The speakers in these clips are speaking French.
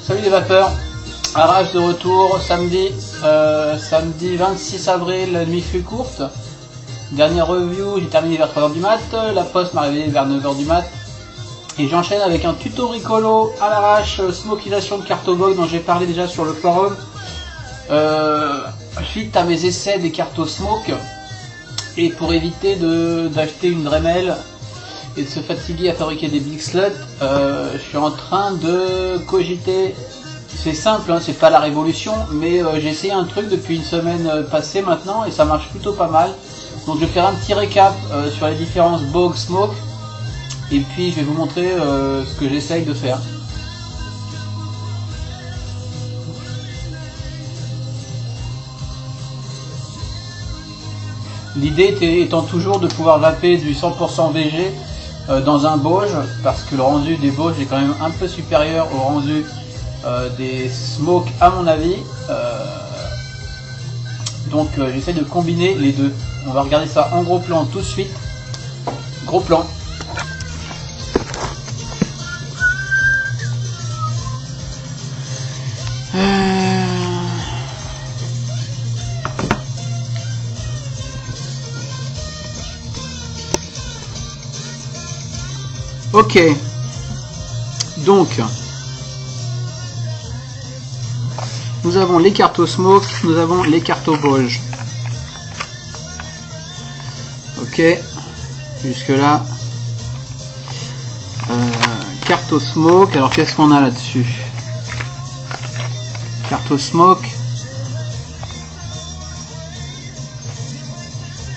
Salut les vapeurs, Arrache de retour samedi 26 avril, la nuit fut courte. Dernière review, j'ai terminé vers 3h du mat, la poste m'a réveillé vers 9h du mat. Et j'enchaîne avec un tuto Ricolo à l'arrache, smokisation de cartobog dont j'ai parlé déjà sur le forum. Suite à mes essais des cartos smoke, et pour éviter d'acheter une Dremel et de se fatiguer à fabriquer des big sluts, je suis en train de cogiter. C'est simple, hein, c'est pas la révolution, mais j'ai essayé un truc depuis une semaine passée maintenant et ça marche plutôt pas mal. Donc je vais faire un petit récap sur les différences bog smoke et puis je vais vous montrer ce que j'essaye de faire. L'idée étant toujours de pouvoir vaper du 100% VG dans un Bauge, parce que le rendu des Bauges est quand même un peu supérieur au rendu des smokes à mon avis. Donc j'essaie de combiner les deux. On va regarder ça en gros plan tout de suite. Gros plan. Ok, donc nous avons les cartos smoke, nous avons les cartos Bauge. Ok, jusque là. Cartos smoke, alors qu'est-ce qu'on a là-dessus? Cartos smoke.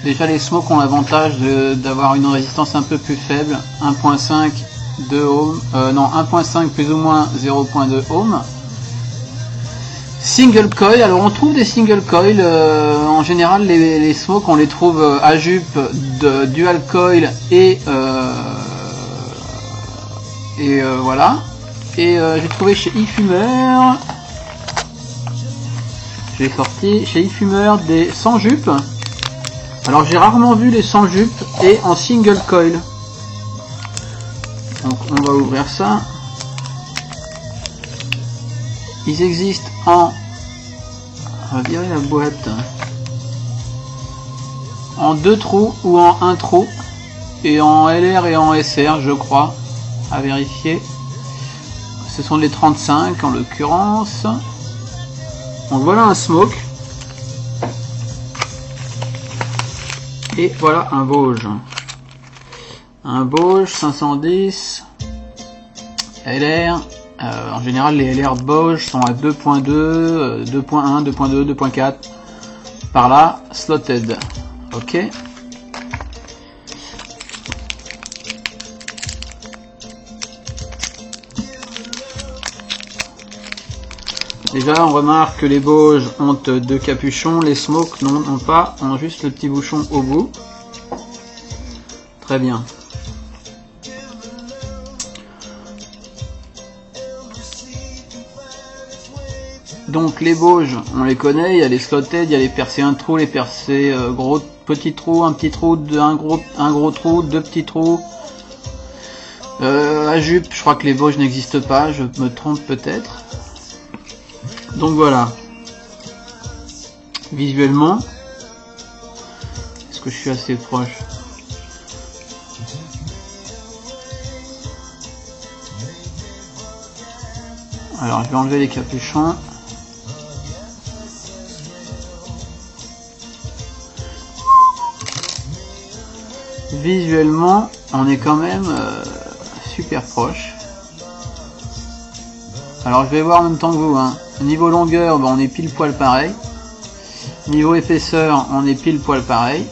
Déjà les smokes ont l'avantage d'avoir une résistance un peu plus faible, 1.5 2 ohms, non 1.5 plus ou moins 0.2 ohms. Single coil, alors on trouve des single coil, en général les smokes on les trouve à jupe de dual coil et voilà. Et j'ai trouvé chez eFumer, j'ai sorti chez eFumer des sans jupe. Alors j'ai rarement vu les sans jupe et en single coil. Donc on va ouvrir ça. Ils existent en... On va virer la boîte. En 2 trous ou en 1 trou. Et en LR et en SR je crois. À vérifier. Ce sont les 35 en l'occurrence. Donc voilà un smoke. Et voilà un Bauge. Un Bauge 510 LR. En général les LR Bauge sont à 2.2, 2.1, 2.2, 2.4 par là, slotted. Ok. Déjà on remarque que les Bauges ont 2 capuchons, les smokes n'ont pas, ont juste le petit bouchon au bout. Très bien. Donc les Bauges, on les connaît, il y a les slotted, il y a les percés un trou, les percés gros petit trou, un petit trou, un gros trou, 2 petits trous. À jupe, je crois que les Bauges n'existent pas, je me trompe peut-être. Donc voilà. Visuellement, est-ce que je suis assez proche? Alors je vais enlever les capuchons. visuellement, on est quand même super proche. Alors je vais voir en même temps que vous. Hein. Niveau longueur, on est pile poil pareil. Niveau épaisseur, on est pile poil pareil.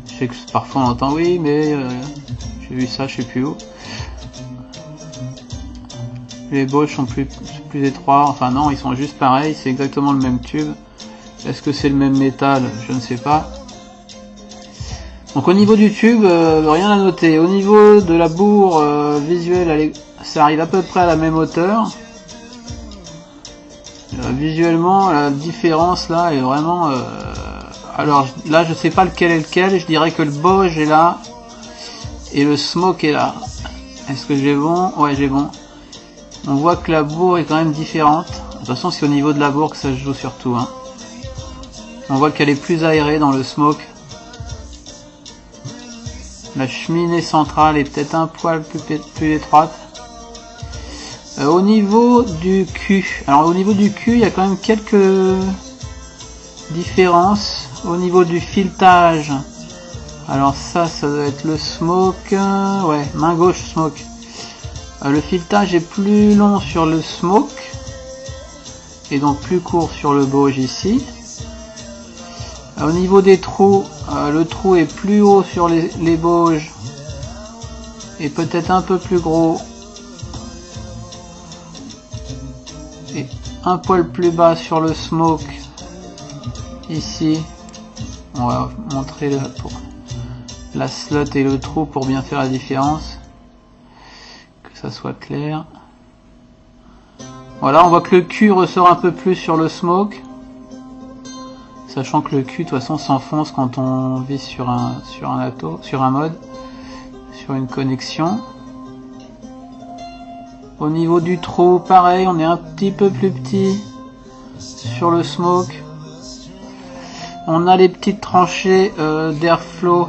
Je sais que parfois on entend oui, mais j'ai vu ça, je sais plus où. Les bauges sont plus étroits, enfin non, ils sont juste pareils, c'est exactement le même tube. Est-ce que c'est le même métal? Je ne sais pas. Donc au niveau du tube, rien à noter. Au niveau de la bourre visuelle, ça arrive à peu près à la même hauteur. Visuellement, la différence là est vraiment... alors là, je sais pas lequel est lequel, je dirais que le Bauge est là et le Smoke est là. Est-ce que j'ai bon? Ouais, j'ai bon. On voit que la bourre est quand même différente. De toute façon, c'est au niveau de la bourre que ça se joue surtout. Hein. On voit qu'elle est plus aérée dans le Smoke. La cheminée centrale est peut-être un poil plus étroite. Au niveau du cul, alors au niveau du cul, il y a quand même quelques différences. Au niveau du filetage, alors ça doit être le Smoke. Ouais, main gauche Smoke. Le filetage est plus long sur le Smoke et donc plus court sur le Bauge ici. Au niveau des trous, le trou est plus haut sur les Bauges et peut-être un peu plus gros et un poil plus bas sur le Smoke ici. On va montrer pour la slot et le trou pour bien faire la différence. Ça soit clair. Voilà, on voit que le cul ressort un peu plus sur le Smoke, sachant que le cul de toute façon s'enfonce quand on vit sur un mode, sur une connexion. Au niveau du trou, pareil, on est un petit peu plus petit sur le Smoke. On a les petites tranchées d'airflow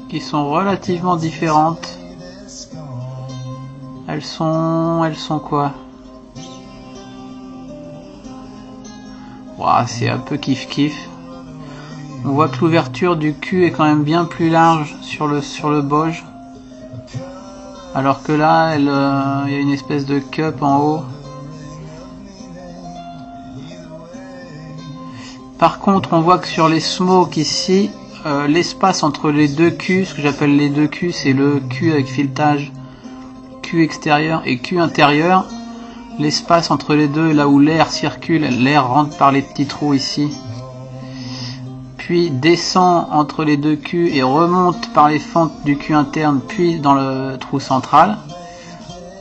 qui sont relativement différentes. Elles sont quoi? Ouah, c'est un peu kiff kiff. On voit que l'ouverture du cul est quand même bien plus large sur le Bauge, alors que là, il y a une espèce de cup en haut. Par contre, on voit que sur les Smoke ici, l'espace entre les deux culs, ce que j'appelle les deux culs, c'est le cul avec filetage, cul extérieur et cul intérieur. L'espace entre les deux, là où l'air circule, l'air rentre par les petits trous ici, puis descend entre les deux culs et remonte par les fentes du cul interne, puis dans le trou central.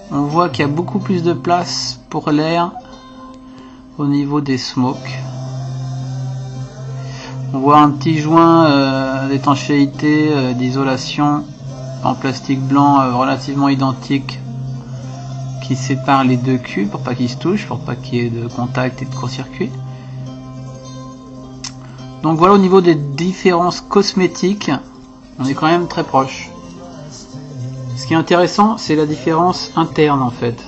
On voit qu'il y a beaucoup plus de place pour l'air au niveau des Smoke. On voit un petit joint d'étanchéité, d'isolation en plastique blanc relativement identique qui sépare les deux culs pour pas qu'ils se touchent, pour pas qu'il y ait de contact et de court-circuit. Donc voilà, au niveau des différences cosmétiques, on est quand même très proche. Ce qui est intéressant, c'est la différence interne en fait.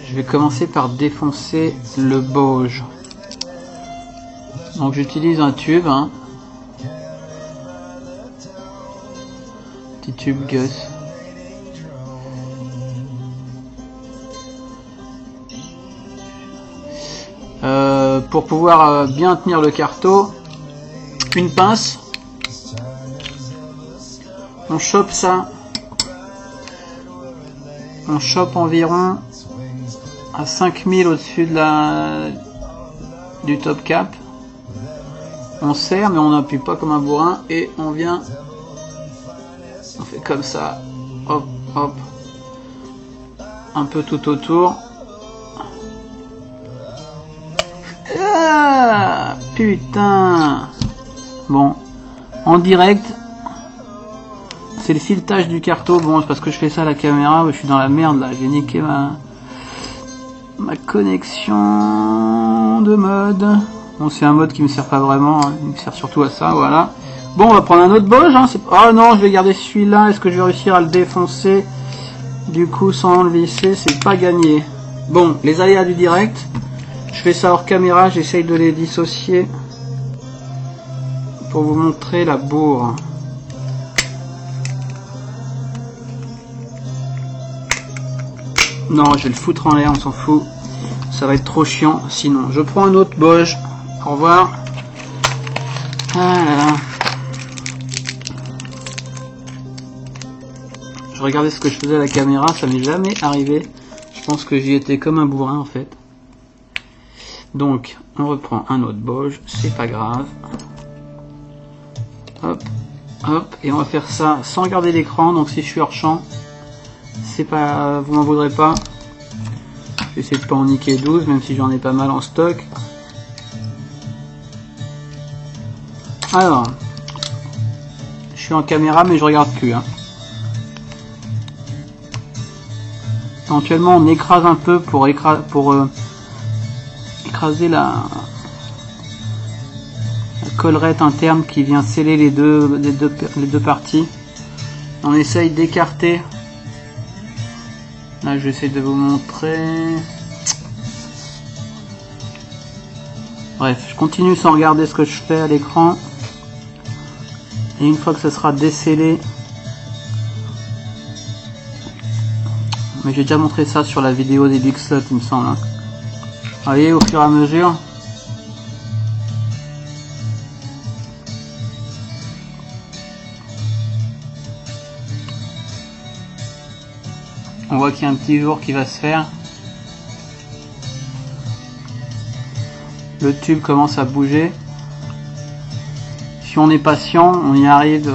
Je vais commencer par défoncer le Bauge. Donc j'utilise un tube, hein. Petit tube Gus. Pour pouvoir bien tenir le carreau, une pince. On chope ça. On chope environ à 5000 au-dessus du top cap. On serre mais on n'appuie pas comme un bourrin et on vient, on fait comme ça, hop hop, un peu tout autour. Ah, putain. Bon, en direct, c'est le filetage du carreau. Bon, c'est parce que je fais ça à la caméra, je suis dans la merde là, j'ai niqué ma connexion de mode. Bon, c'est un mode qui me sert pas vraiment, hein. Il me sert surtout à ça, voilà. Bon, on va prendre un autre Bauge, hein. Oh non, je vais garder celui-là, est-ce que je vais réussir à le défoncer? Du coup, sans le visser, c'est pas gagné. Bon, les aléas du direct, je fais ça hors caméra, j'essaye de les dissocier pour vous montrer la bourre. Non, je vais le foutre en l'air, on s'en fout. Ça va être trop chiant sinon. Je prends un autre Bauge. Au revoir. Ah là là. Je regardais ce que je faisais à la caméra, ça m'est jamais arrivé. Je pense que j'y étais comme un bourrin en fait. Donc, on reprend un autre Bauge, c'est pas grave. Hop, hop, et on va faire ça sans regarder l'écran, donc si je suis hors champ, c'est pas, vous m'en voudrez pas. J'essaie de pas en niquer 12, même si j'en ai pas mal en stock. Alors, je suis en caméra, mais je regarde plus. Hein. Éventuellement, on écrase un peu pour écraser la collerette interne qui vient sceller les deux parties. On essaye d'écarter. Là, j'essaie de vous montrer. Bref, je continue sans regarder ce que je fais à l'écran. Et une fois que ça sera décellé, mais j'ai déjà montré ça sur la vidéo des Big Slots, il me semble. Hein. Vous voyez, au fur et à mesure. On voit qu'il y a un petit jour qui va se faire. Le tube commence à bouger. Si on est patient, on y arrive.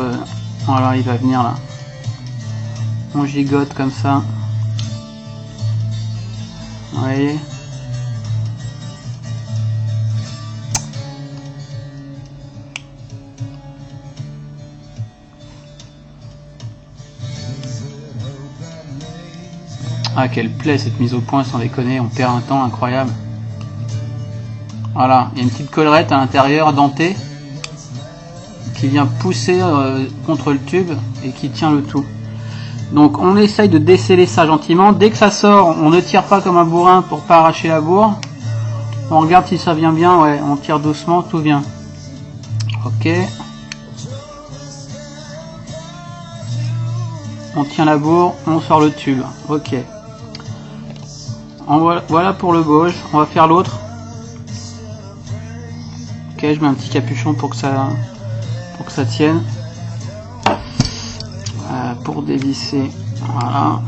Voilà, il va venir là. On gigote comme ça. Vous voyez ? Ah, quelle plaie cette mise au point, sans déconner, on perd un temps incroyable. Voilà, il y a une petite collerette à l'intérieur dentée qui vient pousser contre le tube et qui tient le tout. Donc on essaye de déceler ça gentiment. Dès que ça sort, on ne tire pas comme un bourrin pour pas arracher la bourre. On regarde si ça vient bien, ouais, on tire doucement, tout vient. Ok. On tient la bourre, on sort le tube. Ok. Voilà pour le Bauge. On va faire l'autre. Ok, je mets un petit capuchon pour que ça tienne. Pour dévisser, voilà.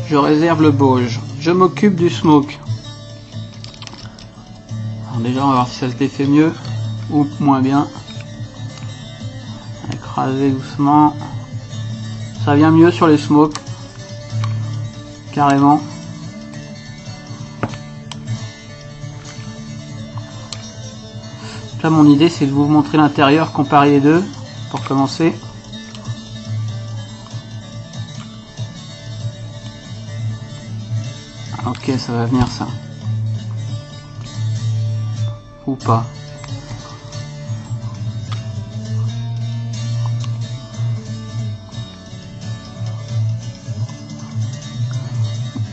Je réserve le Bauge. Je m'occupe du smoke. Alors déjà, on va voir si ça se défait mieux ou moins bien. Écraser doucement. Ça vient mieux sur les smokes. Carrément. Là, mon idée, c'est de vous montrer l'intérieur, comparer les deux, pour commencer. Ok, ça va venir ça. Ou pas.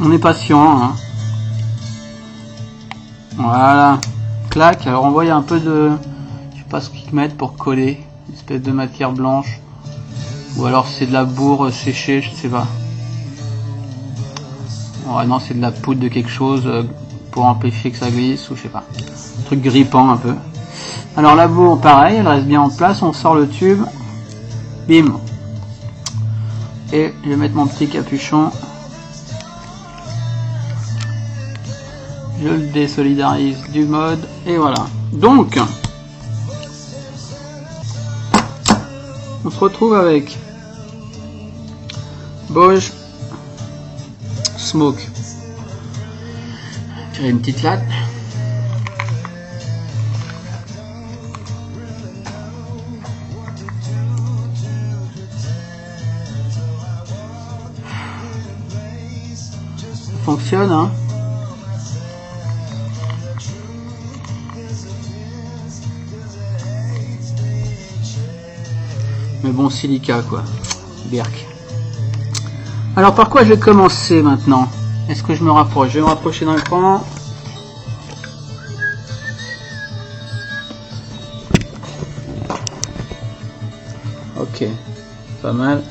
On est patient, hein. Voilà. Clac. Alors on voit il y a un peu de, je sais pas ce qu'ils mettent pour coller, une espèce de matière blanche, ou alors c'est de la bourre séchée, je sais pas. Ouais, non, c'est de la poudre de quelque chose pour empêcher que ça glisse, ou je sais pas. Un truc grippant un peu. Alors la bourre, pareil, elle reste bien en place. On sort le tube. Bim. Et je vais mettre mon petit capuchon. Je le désolidarise du mode. Et voilà. Donc, on se retrouve avec Bauge Smoke. Tirer une petite latte. Ça fonctionne, hein. Mais bon, silica quoi. Birk. Alors par quoi je vais commencer maintenant? Est-ce que je me rapproche? Je vais me rapprocher dans l'écran. Ok, pas mal.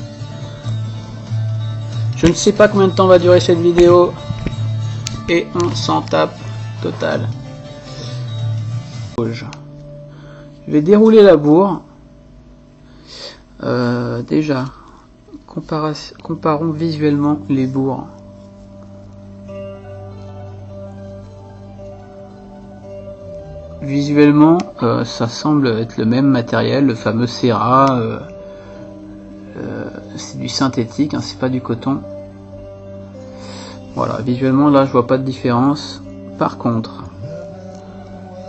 Je ne sais pas combien de temps va durer cette vidéo. Et on s'en tape total. Je vais dérouler la bourre. Déjà, comparons visuellement les bourres. Visuellement, ça semble être le même matériel, le fameux Cera. C'est du synthétique, hein, c'est pas du coton. Voilà, visuellement là je vois pas de différence. Par contre,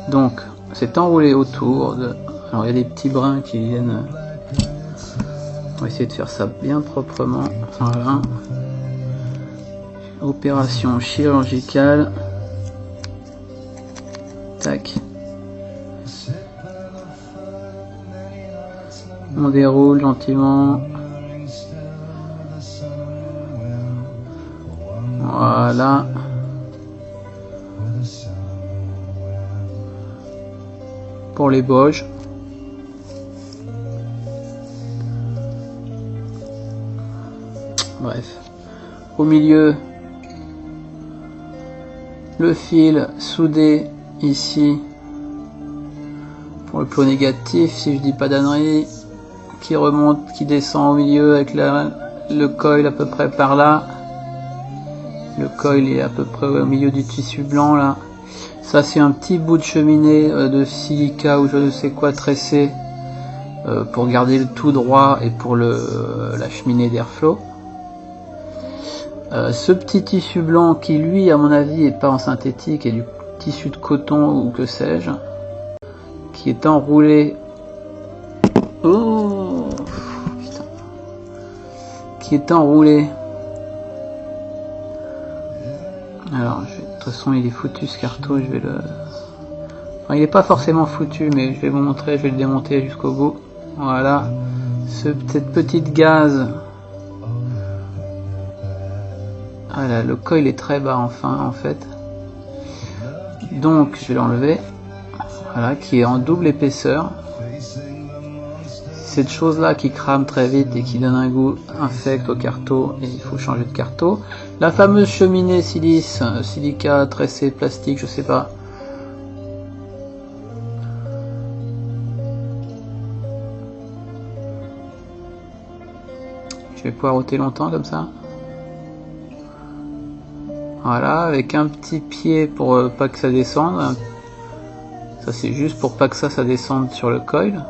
donc c'est enroulé autour de... Alors il y a des petits brins qui viennent... On va essayer de faire ça bien proprement. Voilà. Opération chirurgicale. Tac. On déroule gentiment. Voilà. Pour les Boges. Bref. Au milieu, le fil soudé ici pour le plot négatif, si je dis pas d'ânerie, qui remonte, qui descend au milieu avec le coil à peu près par là. Le coil est à peu près au milieu du tissu blanc là. Ça c'est un petit bout de cheminée de silica ou je ne sais quoi tressé pour garder le tout droit et pour la cheminée d'airflow. Ce petit tissu blanc qui lui à mon avis est pas en synthétique et du tissu de coton ou que sais-je, qui est enroulé. Oh putain. Qui est enroulé. Alors, de toute façon, il est foutu ce carton, je vais le... Enfin, il n'est pas forcément foutu, mais je vais vous montrer, je vais le démonter jusqu'au bout. Voilà. Cette petite gaze. Ah là, le coil est très bas enfin, en fait. Donc, je vais l'enlever. Voilà, qui est en double épaisseur. Cette chose-là qui crame très vite et qui donne un goût infect au carto, et il faut changer de carto. La fameuse cheminée silice, silica, tressé, plastique, je sais pas. Je vais pouvoir ôter longtemps comme ça. Voilà, avec un petit pied pour pas que ça descende. Ça c'est juste pour pas que ça descende sur le coil.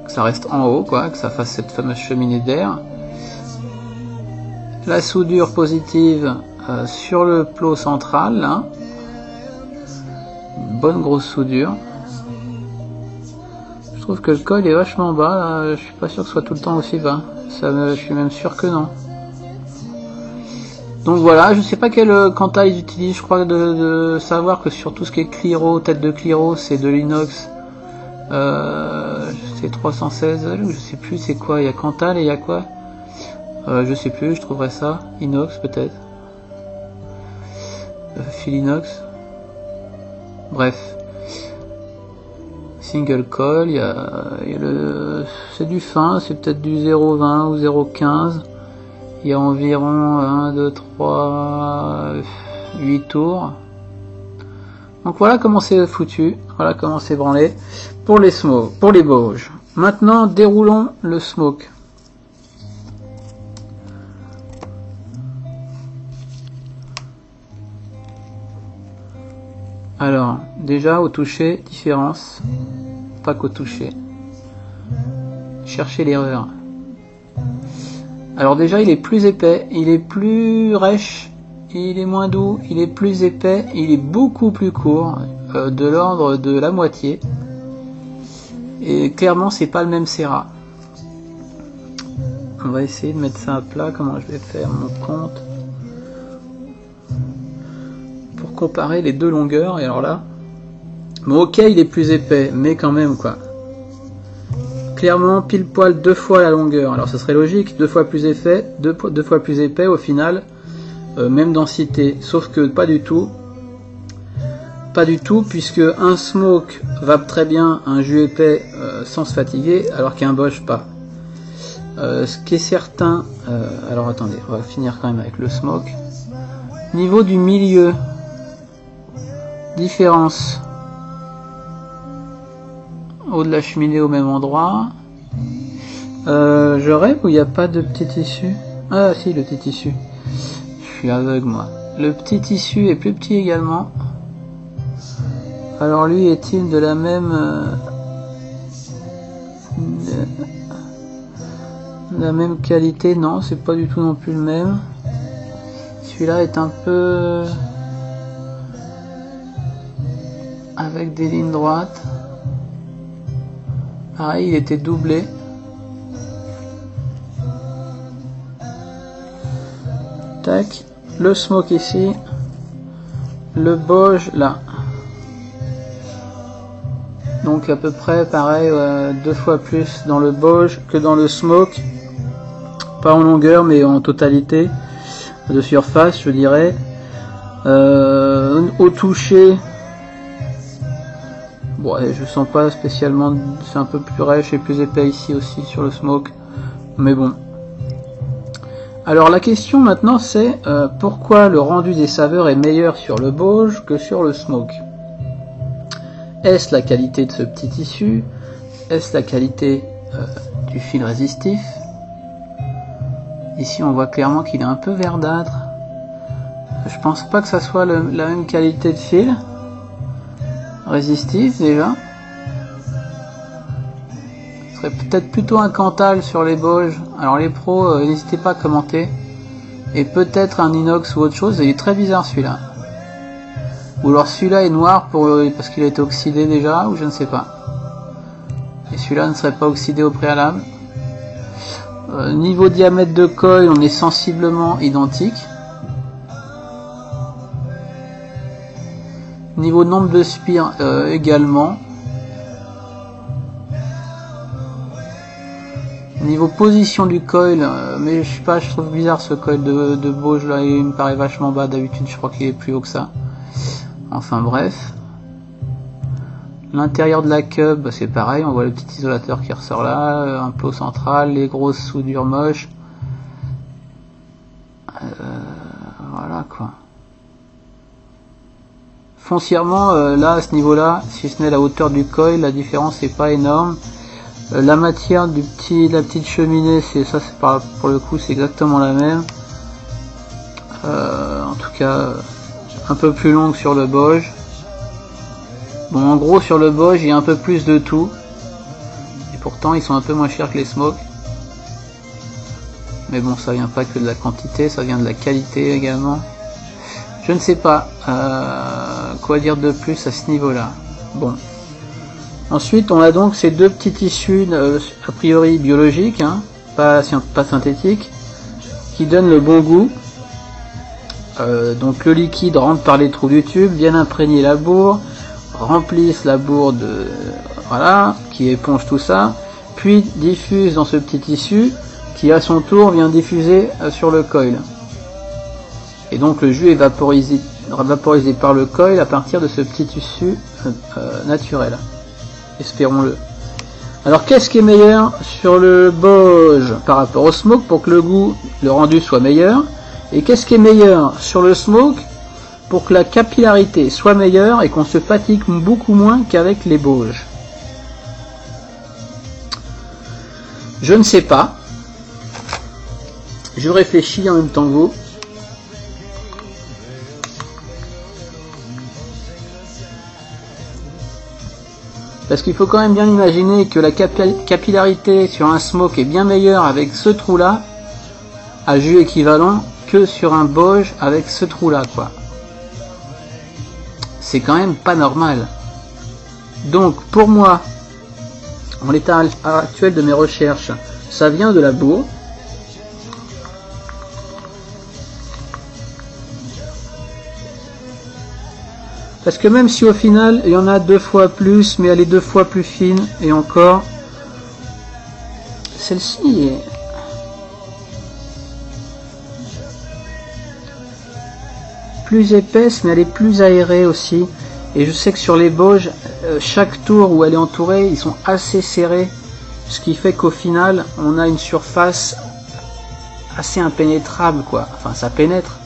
Que ça reste en haut, quoi, que ça fasse cette fameuse cheminée d'air. La soudure positive sur le plot central, là. Une bonne grosse soudure. Je trouve que le coil est vachement bas, là. Je suis pas sûr que ce soit tout le temps aussi bas. Je suis même sûr que non. Donc voilà, je sais pas quel quanta ils utilisent, je crois de savoir que sur tout ce qui est Cliro, tête de Cliro, c'est de l'inox. C'est 316, je sais plus c'est quoi, il y a Cantal et il y a quoi, je sais plus, je trouverai ça, inox peut-être, fil inox, bref, single coil, il y a c'est du fin, c'est peut-être du 0,20 ou 0,15, il y a environ 1, 2, 3, 8 tours. Donc voilà comment c'est foutu, voilà comment c'est branlé pour les smokes, pour les Boges. Maintenant déroulons le smoke. Alors déjà au toucher, différence, pas qu'au toucher. Cherchez l'erreur. Alors déjà il est plus épais, il est plus rêche. Il est moins doux, il est plus épais, il est beaucoup plus court, de l'ordre de la moitié. Et clairement, c'est pas le même Cera. On va essayer de mettre ça à plat. Comment je vais faire mon compte pour comparer les deux longueurs. Et alors là, bon, ok, il est plus épais, mais quand même quoi. clairement pile poil 2 fois la longueur. Alors ça serait logique, 2 fois plus épais, 2 fois plus épais au final, même densité. Sauf que pas du tout. Pas du tout, puisque un smoke va très bien un jus épais sans se fatiguer, alors qu'un Bosch pas. Ce qui est certain, alors attendez, on va finir quand même avec le smoke. Niveau du milieu, différence. Haut de la cheminée au même endroit. Je rêve où il n'y a pas de petit tissu. Ah si, le petit tissu. Je suis aveugle moi. Le petit tissu est plus petit également. Alors lui est-il de la même qualité? Non, c'est pas du tout non plus le même. Celui-là est un peu avec des lignes droites. Pareil, il était doublé. Tac, le smoke ici, le Bosch là. Donc à peu près pareil, 2 fois plus dans le Bosch que dans le smoke. Pas en longueur mais en totalité de surface je dirais. Au toucher, bon, je sens pas spécialement, c'est un peu plus rêche et plus épais ici aussi sur le smoke. Mais bon. Alors la question maintenant c'est pourquoi le rendu des saveurs est meilleur sur le Bosch que sur le smoke? Est-ce la qualité de ce petit tissu? Est-ce la qualité du fil résistif? Ici on voit clairement qu'il est un peu verdâtre. Je pense pas que ça soit la même qualité de fil résistif déjà. Ce serait peut-être plutôt un Cantal sur les Bosch. Alors les pros, n'hésitez pas à commenter. Et peut-être un inox ou autre chose. Il est très bizarre celui-là. Ou alors celui-là est noir parce qu'il a été oxydé déjà, ou je ne sais pas. Et celui-là ne serait pas oxydé au préalable. Niveau diamètre de coil, on est sensiblement identique. Niveau nombre de spires également. Niveau position du coil, mais je sais pas, je trouve bizarre ce coil de Bosch là, il me paraît vachement bas. D'habitude je crois qu'il est plus haut que ça. Enfin bref. L'intérieur de la cube, c'est pareil, on voit le petit isolateur qui ressort là, un pot central, les grosses soudures moches. Voilà quoi. Foncièrement, là, à ce niveau-là, si ce n'est la hauteur du coil, la différence n'est pas énorme. La matière de la petite cheminée, c'est ça, pour le coup, c'est exactement la même. En tout cas, un peu plus longue sur le Bosch. Bon, en gros, sur le Bosch, il y a un peu plus de tout. Et pourtant, ils sont un peu moins chers que les smokes. Mais bon, ça vient pas que de la quantité, ça vient de la qualité également. Je ne sais pas quoi dire de plus à ce niveau-là. Bon. Ensuite, on a donc ces deux petits tissus, a priori biologiques, hein, pas synthétiques, qui donnent le bon goût. Donc le liquide rentre par les trous du tube, viennent imprégner la bourre, remplissent la bourre voilà, qui éponge tout ça, puis diffuse dans ce petit tissu, qui à son tour vient diffuser sur le coil. Et donc le jus est vaporisé par le coil à partir de ce petit tissu naturel. Espérons-le. Alors qu'est-ce qui est meilleur sur le Bosch par rapport au smoke pour que le rendu soit meilleur? Et qu'est-ce qui est meilleur sur le smoke pour que la capillarité soit meilleure et qu'on se fatigue beaucoup moins qu'avec les Bosch? Je ne sais pas. Je réfléchis en même temps que vous. Parce qu'il faut quand même bien imaginer que la capillarité sur un smoke est bien meilleure avec ce trou là, à jus équivalent, que sur un Bosch avec ce trou là, quoi. C'est quand même pas normal. Donc pour moi, en l'état actuel de mes recherches, ça vient de la bourre. Parce que même si au final il y en a 2 fois plus, mais elle est 2 fois plus fine, et encore, celle-ci est... plus épaisse, mais elle est plus aérée aussi. Et je sais que sur les Bauges, chaque tour où elle est entourée, ils sont assez serrés. Ce qui fait qu'au final, on a une surface assez impénétrable, quoi. Enfin, ça pénètre,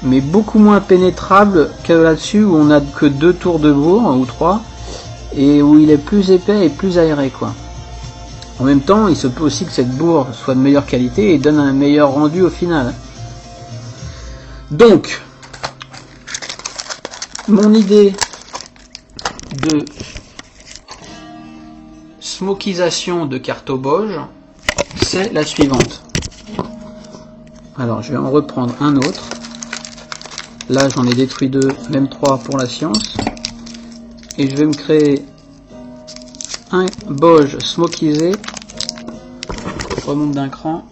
mais beaucoup moins pénétrable que là-dessus où on a que 2 tours de bourre, ou 3, et où il est plus épais et plus aéré, quoi. En même temps, il se peut aussi que cette bourre soit de meilleure qualité et donne un meilleur rendu au final. Donc, mon idée de smokisation de Carto Bauge, c'est la suivante. Alors, je vais en reprendre un autre. Là, j'en ai détruit 2, même 3 pour la science. Et je vais me créer un Bauge smokisé. Je remonte d'un cran.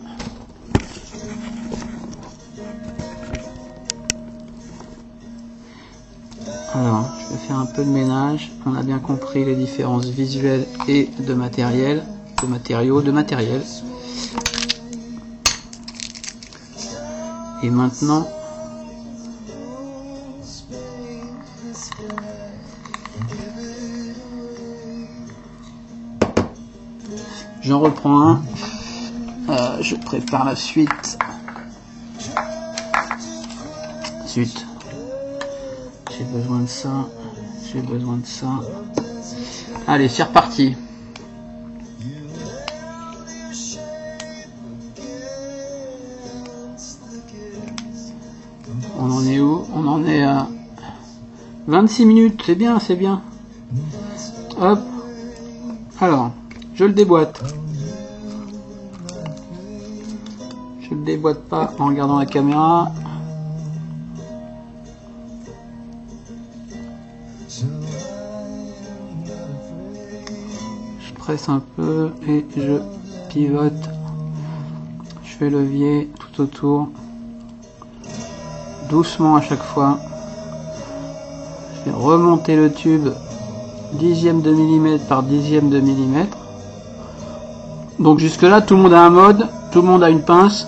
Alors, je vais faire un peu de ménage. On a bien compris les différences visuelles et de matériel, de matériaux, de matériel. Et maintenant, j'en reprends un. Je prépare la suite. Zut. J'ai besoin de ça. J'ai besoin de ça. Allez, c'est reparti. On en est où? On en est à 26 minutes. C'est bien, c'est bien. Hop. Alors, je le déboîte. Je le déboîte pas en regardant la caméra. Je presse un peu et je pivote. Je fais levier tout autour. Doucement à chaque fois. Je vais remonter le tube dixième de millimètre par dixième de millimètre. Donc jusque là tout le monde a un mode, tout le monde a une pince.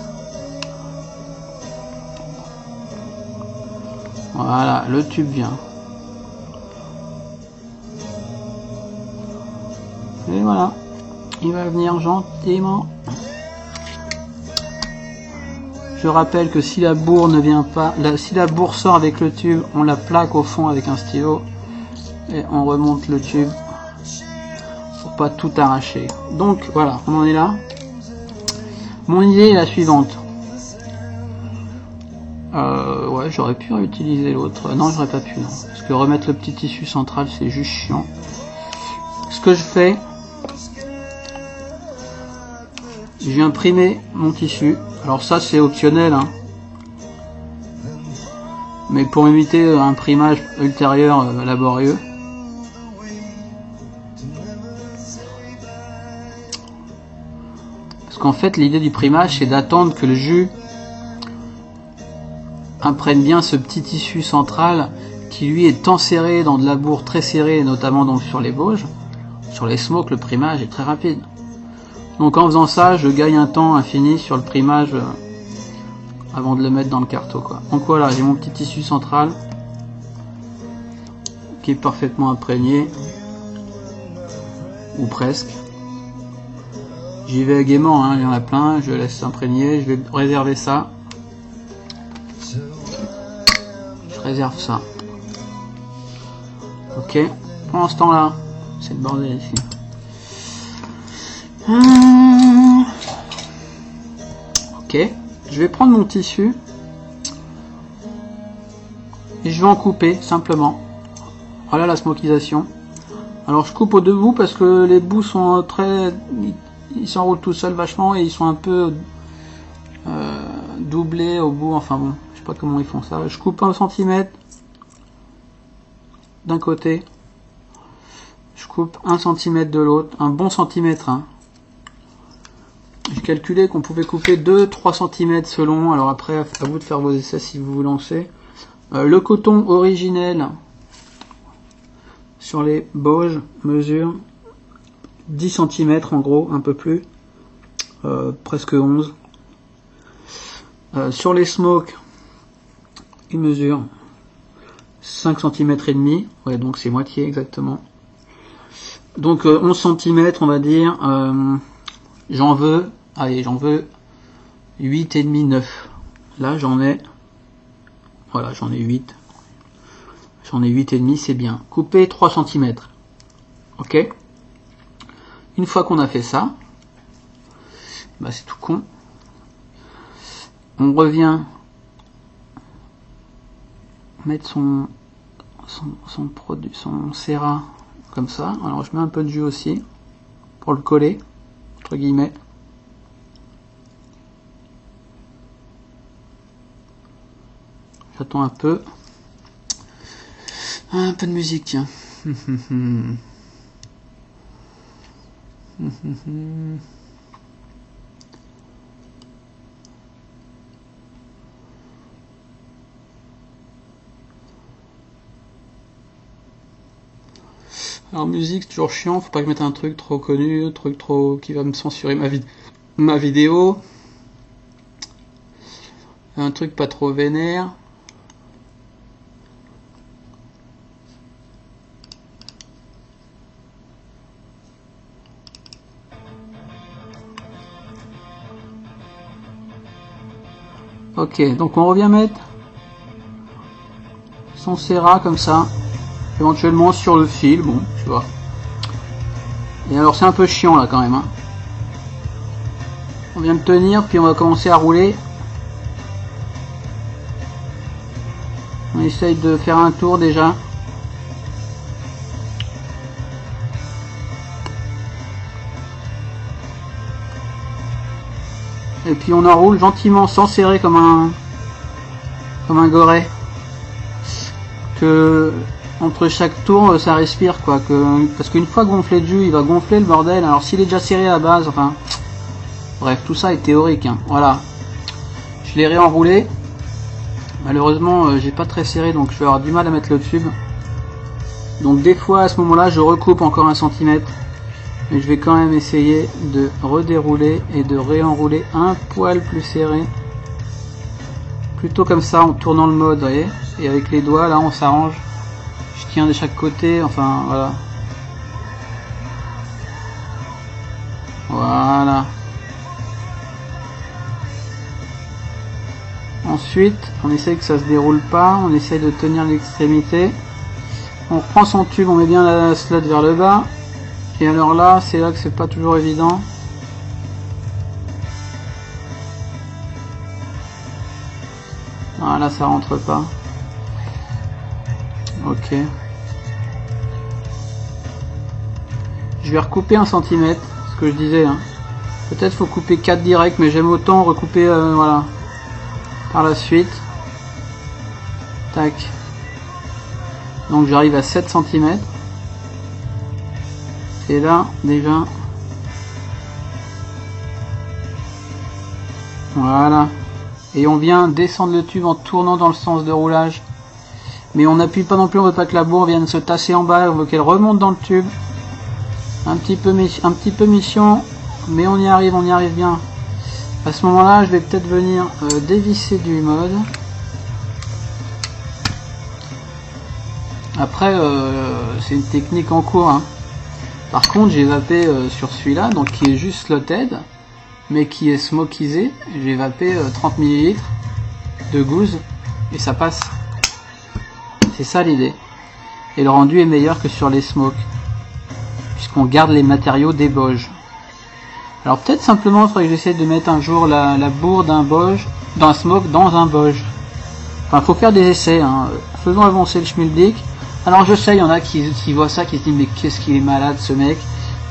Voilà, le tube vient. Et voilà, il va venir gentiment. Je rappelle que si la bourre ne vient pas, si la bourre sort avec le tube, on la plaque au fond avec un stylo et on remonte le tube pour pas tout arracher. Donc voilà, on en est là. Mon idée est la suivante. Ouais, j'aurais pu utiliser l'autre. Non, j'aurais pas pu, non. Parce que remettre le petit tissu central, c'est juste chiant. Ce que je fais, je vais imprimer mon tissu. Alors ça, c'est optionnel, hein. Mais pour éviter un imprimage ultérieur laborieux. Parce qu'en fait, l'idée du primage, c'est d'attendre que le jus imprègne bien ce petit tissu central qui lui est enserré dans de la bourre très serrée, notamment donc sur les Bauges. Sur les smokes, le primage est très rapide. Donc en faisant ça, je gagne un temps infini sur le primage avant de le mettre dans le carto, quoi. Donc voilà, j'ai mon petit tissu central qui est parfaitement imprégné, ou presque. J'y vais gaiement, hein, il y en a plein, je laisse s'imprégner, je vais réserver ça. Je réserve ça. Ok, pendant ce temps-là, c'est le bordel ici. Ok, je vais prendre mon tissu et je vais en couper simplement. Voilà la smokisation. Alors je coupe aux deux bouts parce que les bouts sont très... Ils s'enroulent tout seuls vachement et ils sont un peu doublés au bout. Enfin bon, je sais pas comment ils font ça. Je coupe 1 cm d'un côté. Je coupe 1 cm de l'autre. Un bon centimètre, hein. J'ai calculé qu'on pouvait couper 2-3 cm selon, alors après à vous de faire vos essais si vous vous lancez. Le coton originel sur les Bauges mesure 10 cm en gros, un peu plus. presque 11. Sur les smokes, il mesure 5 cm et demi, ouais, donc c'est moitié exactement. Donc 11 cm on va dire, j'en veux 8 et demi, 9. Là j'en ai, voilà, j'en ai 8. J'en ai 8 et demi, c'est bien. Couper 3 cm. Ok. Une fois qu'on a fait ça, bah c'est tout con. On revient mettre son produit, son Serra comme ça. Alors je mets un peu de jus aussi pour le coller entre guillemets. J'attends un peu de musique, tiens. Alors musique, c'est toujours chiant, faut pas que je mette un truc trop connu, un truc trop qui va me censurer ma vidéo. Un truc pas trop vénère. Ok, donc on revient mettre son Serra comme ça, éventuellement sur le fil, bon, tu vois. Et alors c'est un peu chiant là quand même, hein. On vient de tenir, puis on va commencer à rouler. On essaye de faire un tour déjà. Et puis on enroule gentiment sans serrer comme un goret. Que entre chaque tour ça respire quoi. Parce qu'une fois gonflé de jus, il va gonfler le bordel. Alors s'il est déjà serré à la base, enfin. Bref, tout ça est théorique, hein. Voilà. Je l'ai réenroulé. Malheureusement, j'ai pas très serré, donc je vais avoir du mal à mettre le tube. Donc des fois à ce moment-là, je recoupe encore 1 cm. Mais je vais quand même essayer de redérouler et de réenrouler un poil plus serré. Plutôt comme ça, en tournant le mode, vous voyez. Et avec les doigts, là, on s'arrange. Je tiens de chaque côté, enfin, voilà. Voilà. Ensuite, on essaye que ça se déroule pas. On essaye de tenir l'extrémité. On reprend son tube, on met bien la slot vers le bas. Et alors là, c'est là que c'est pas toujours évident. Ah là, ça rentre pas. Ok. Je vais recouper 1 cm, ce que je disais. Hein. Peut-être faut couper 4 direct, mais j'aime autant recouper voilà, par la suite. Tac. Donc j'arrive à 7 cm. Et là, déjà, voilà. Et on vient descendre le tube en tournant dans le sens de roulage. Mais on n'appuie pas non plus, on veut pas que la bourre vienne se tasser en bas, on veut qu'elle remonte dans le tube. Un petit peu mission, mais on y arrive bien. À ce moment-là, je vais peut-être venir dévisser du mode. Après, c'est une technique en cours, hein. Par contre, j'ai vappé sur celui-là, donc qui est juste slotted, mais qui est smokisé. J'ai vappé 30 ml de gousse et ça passe. C'est ça l'idée. Et le rendu est meilleur que sur les smokes, puisqu'on garde les matériaux des Bosch. Alors peut-être simplement, il faudrait que j'essaie de mettre un jour la bourre d'un smoke dans un Bosch. Enfin, faut faire des essais, hein. Faisons avancer le schmilblick. Alors je sais, il y en a qui voient ça, qui se disent mais qu'est-ce qu'il est malade ce mec.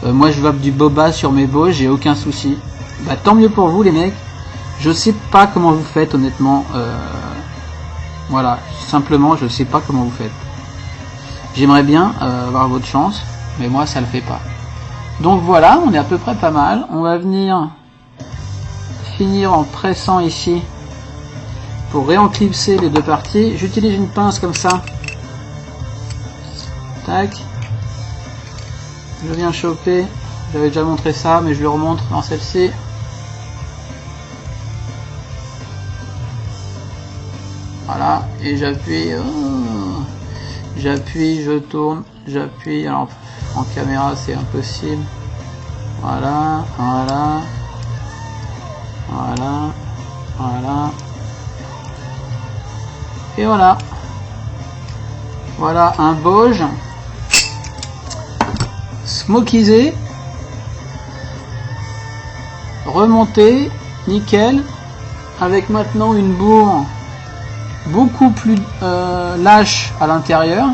Moi je vape du boba sur mes Bosch, j'ai aucun souci. Bah tant mieux pour vous les mecs. Je sais pas comment vous faites honnêtement. Voilà, simplement je sais pas comment vous faites. J'aimerais bien avoir votre chance, mais moi ça le fait pas. Donc voilà, on est à peu près pas mal. On va venir finir en pressant ici pour réenclipser les deux parties. J'utilise une pince comme ça. Tac. Je viens choper. J'avais déjà montré ça, mais je le remontre dans celle-ci. Voilà, et j'appuie, j'appuie, je tourne, j'appuie. Alors en caméra c'est impossible. Voilà, voilà, voilà, voilà, et voilà. Voilà un Boge smokisé, remonté, nickel, avec maintenant une bourre beaucoup plus lâche à l'intérieur.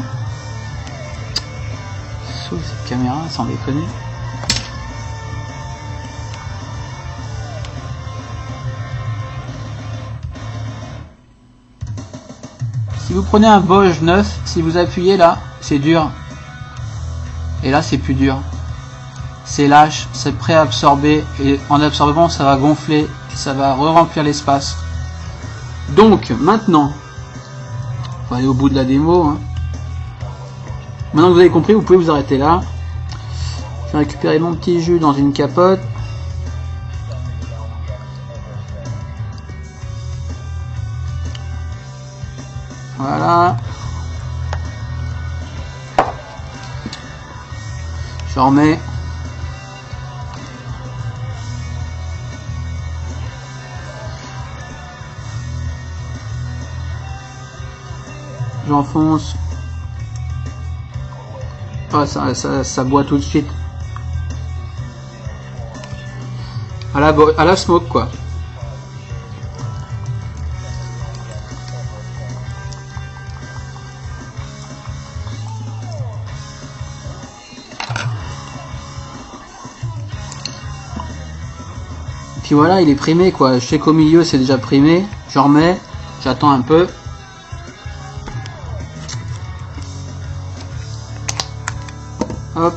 Sous cette caméra, sans déconner. Si vous prenez un Boge neuf, si vous appuyez là, c'est dur. Et là, c'est plus dur. C'est lâche, c'est prêt à absorber. Et en absorbant, ça va gonfler, ça va re-remplir l'espace. Donc, maintenant, on va aller au bout de la démo. Hein. Maintenant que vous avez compris, vous pouvez vous arrêter là. Je vais récupérer mon petit jus dans une capote. Voilà. Je remets. J'enfonce. Ah, ça boit tout de suite. À la smoke quoi. Puis voilà, il est primé quoi. Je sais qu'au milieu c'est déjà primé. Je remets, j'attends un peu. Hop.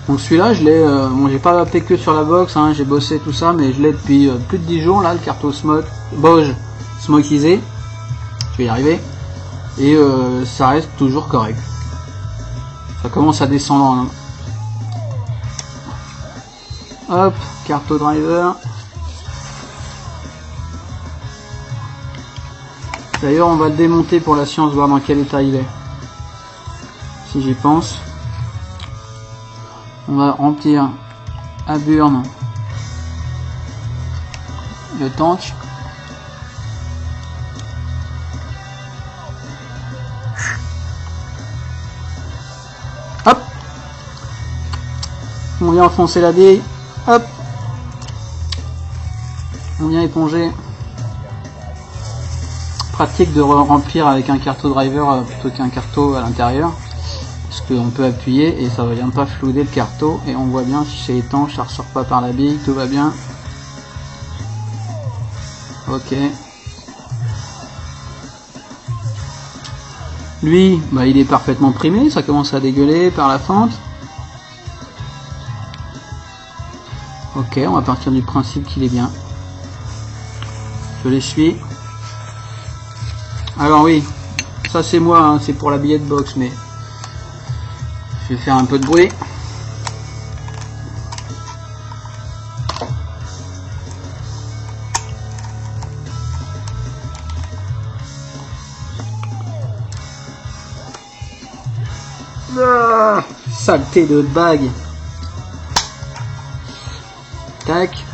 Donc celui-là, je l'ai, bon, j'ai pas appelé que sur la box, hein, j'ai bossé tout ça, mais je l'ai depuis plus de 10 jours là, le Carto Boge smokisé. Je vais y arriver. Et ça reste toujours correct. Ça commence à descendre. Hein. Hop, Carto Driver. D'ailleurs, on va le démonter pour la science, voir dans quel état il est. Si j'y pense. On va remplir à burn le tank. Hop. On vient enfoncer la bille. Hop. On vient éponger. Pratique de remplir avec un Carto Driver plutôt qu'un Carto à l'intérieur. Parce qu'on peut appuyer et ça ne vient pas flouder le Carto. Et on voit bien si c'est étanche, ça ne ressort pas par la bille, tout va bien. Ok. Lui, bah, il est parfaitement primé, ça commence à dégueuler par la fente. Ok, on va partir du principe qu'il est bien. Je l'essuie. Alors oui, ça c'est moi, hein, c'est pour la billette box, mais je vais faire un peu de bruit. Ah, saleté de bague. Tac.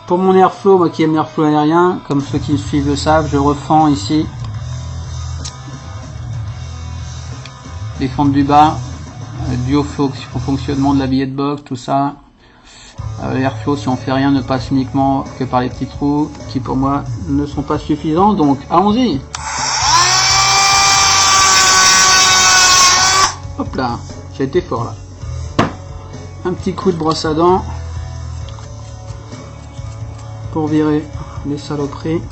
Pour mon airflow, moi qui aime l'airflow aérien, comme ceux qui me suivent le savent, je refends ici les fentes du bas, dû au fonctionnement de la billette box, tout ça. L'airflow, si on fait rien, ne passe uniquement que par les petits trous qui pour moi ne sont pas suffisants, donc allons-y. Hop là, j'ai été fort là. Un petit coup de brosse à dents pour virer les saloperies.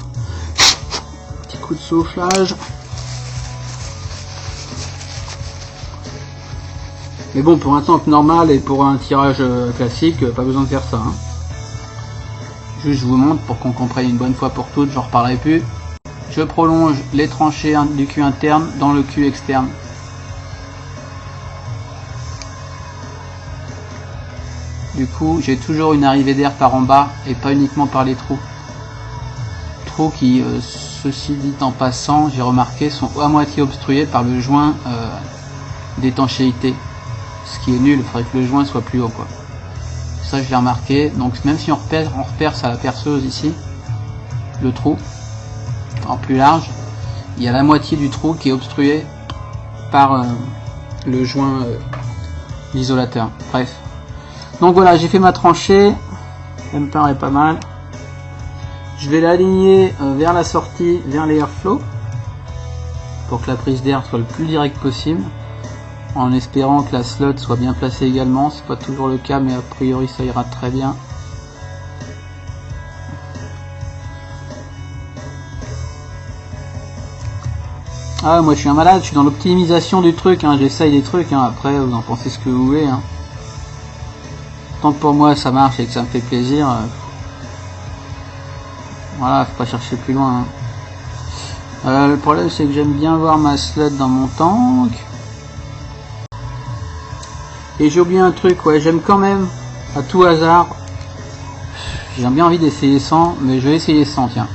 Petit coup de soufflage. Mais bon, pour un tank normal et pour un tirage classique, pas besoin de faire ça. Hein. Juste je vous montre pour qu'on comprenne une bonne fois pour toutes, j'en reparlerai plus. Je prolonge les tranchées du cul interne dans le cul externe. Du coup, j'ai toujours une arrivée d'air par en bas et pas uniquement par les trous. Trous qui, ceci dit en passant, j'ai remarqué, sont à moitié obstrués par le joint d'étanchéité. Ce qui est nul, il faudrait que le joint soit plus haut, quoi. Ça, je l'ai remarqué. Donc, même si on reperce à la perceuse ici, le trou, en plus large, il y a la moitié du trou qui est obstrué par le joint l'isolateur. Bref. Donc voilà, j'ai fait ma tranchée. Elle me paraît pas mal. Je vais l'aligner vers la sortie, vers les airflow, pour que la prise d'air soit le plus direct possible, en espérant que la slot soit bien placée également. C'est pas toujours le cas, mais a priori ça ira très bien. Ah, moi je suis un malade, je suis dans l'optimisation du truc, hein. J'essaye des trucs, hein. Après vous en pensez ce que vous voulez, hein. Tant que pour moi ça marche et que ça me fait plaisir, voilà, faut pas chercher plus loin, hein. Le problème c'est que j'aime bien voir ma slot dans mon tank. Et j'ai oublié un truc, ouais, j'aime quand même, à tout hasard, j'ai bien envie d'essayer 100, mais je vais essayer 100, tiens.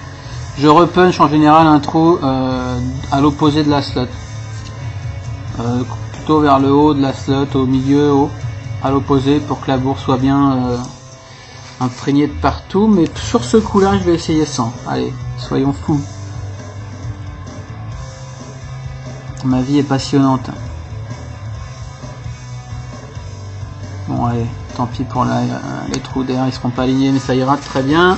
Je repunch en général un trou à l'opposé de la slot. Plutôt vers le haut de la slot, au milieu, haut, à l'opposé, pour que la bourre soit bien imprégnée de partout. Mais sur ce coup-là, je vais essayer 100. Allez, soyons fous. Ma vie est passionnante. Bon, allez, tant pis pour les trous d'air, ils seront pas alignés, mais ça ira très bien.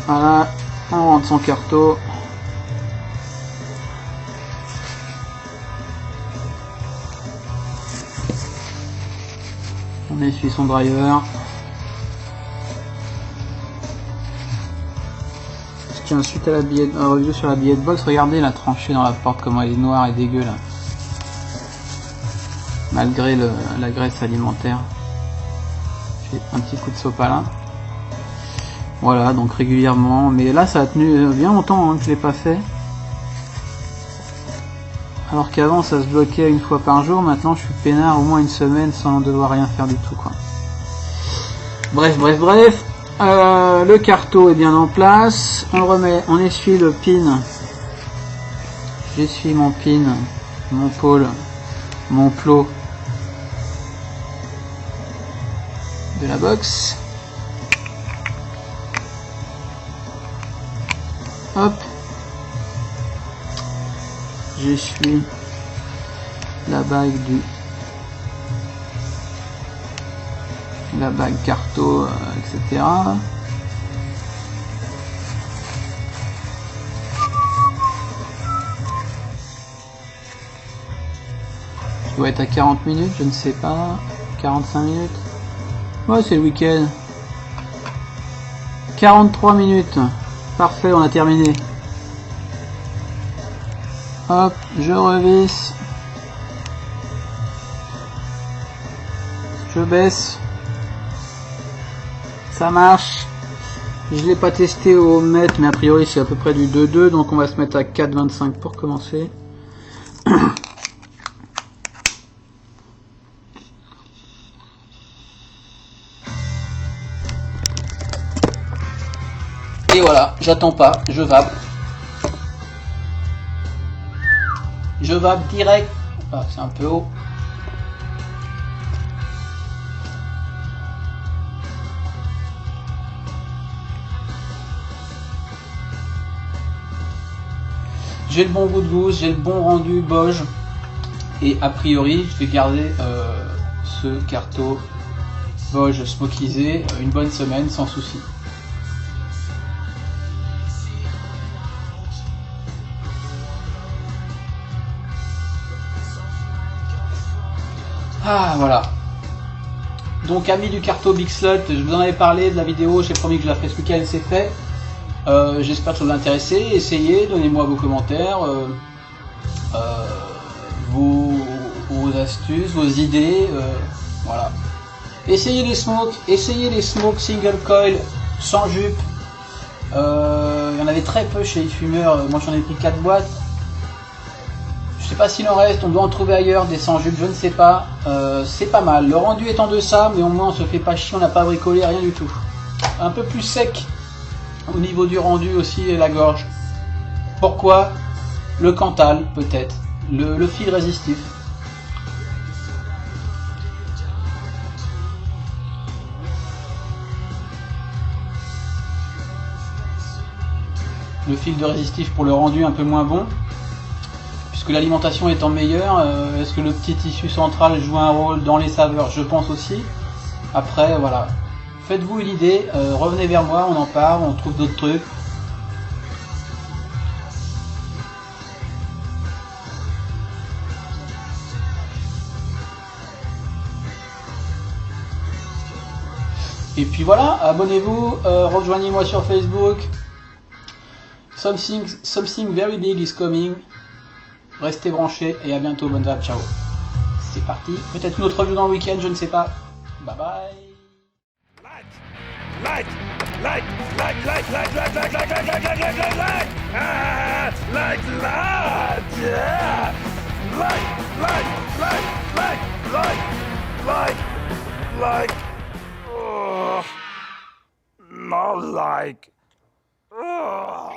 Voilà. On rentre son carto. On essuie son driver. Tiens, suite à la review sur la billet de box, regardez la tranchée dans la porte, comment elle est noire et dégueu là. Malgré la graisse alimentaire. J'ai un petit coup de sopalin. Voilà, donc régulièrement, mais là ça a tenu bien longtemps, hein, que je l'ai pas fait. Alors qu'avant ça se bloquait une fois par jour, maintenant je suis peinard au moins une semaine sans devoir rien faire du tout, quoi. Bref. Le carto est bien en place, on remet, on essuie le pin. J'essuie mon pin, mon pôle, mon plot de la box. Hop, j'essuie la bague carto, etc. Je dois être à 40 minutes, je ne sais pas, 45 minutes. Ouais, c'est le week-end. 43 minutes. Parfait, on a terminé. Hop, je revisse. Je baisse. Ça marche. Je l'ai pas testé au mètre, mais a priori c'est à peu près du 2,2, donc on va se mettre à 4,25 pour commencer. Et voilà, j'attends pas, je vape. Je vape direct. Ah, c'est un peu haut. J'ai le bon goût de gousse, j'ai le bon rendu Boge. Et a priori, je vais garder ce carto Boge smokeisé une bonne semaine sans souci. Ah, voilà. Donc amis du carto Big Slot, je vous en avais parlé de la vidéo, j'ai promis que je la ferai ce week-end, c'est fait. J'espère que ça vous a intéressé. Essayez, donnez-moi vos commentaires, vos astuces, vos idées, voilà. Essayez les smokes single coil sans jupe. Il y en avait très peu chez les fumeurs, moi j'en ai pris 4 boîtes. sais pas s'il en reste, on doit en trouver ailleurs, des sans jupes, je ne sais pas. C'est pas mal. Le rendu est en deçà, mais au moins on se fait pas chier, on n'a pas bricolé, rien du tout. Un peu plus sec au niveau du rendu aussi et la gorge. Pourquoi? Le Cantal, peut-être. Le fil résistif. Le fil de résistif pour le rendu un peu moins bon. Puisque l'alimentation étant meilleure, est-ce que le petit tissu central joue un rôle dans les saveurs? Je pense aussi. Après, voilà. Faites-vous une idée, revenez vers moi, on en parle, on trouve d'autres trucs. Et puis voilà, abonnez-vous, rejoignez-moi sur Facebook. Something very big is coming. Restez branchés et à bientôt, bonne vague, ciao. C'est parti, peut-être une autre review dans le week-end, je ne sais pas. Bye bye. Light! Light! Light! Light! Light! Light! Light! Light! Light! Light! Light! Light! Light! Light! Ah! Light! Light! Yeah! Light! Light! Light! Light! Light! Light! Light! Oh! Not like. Oh!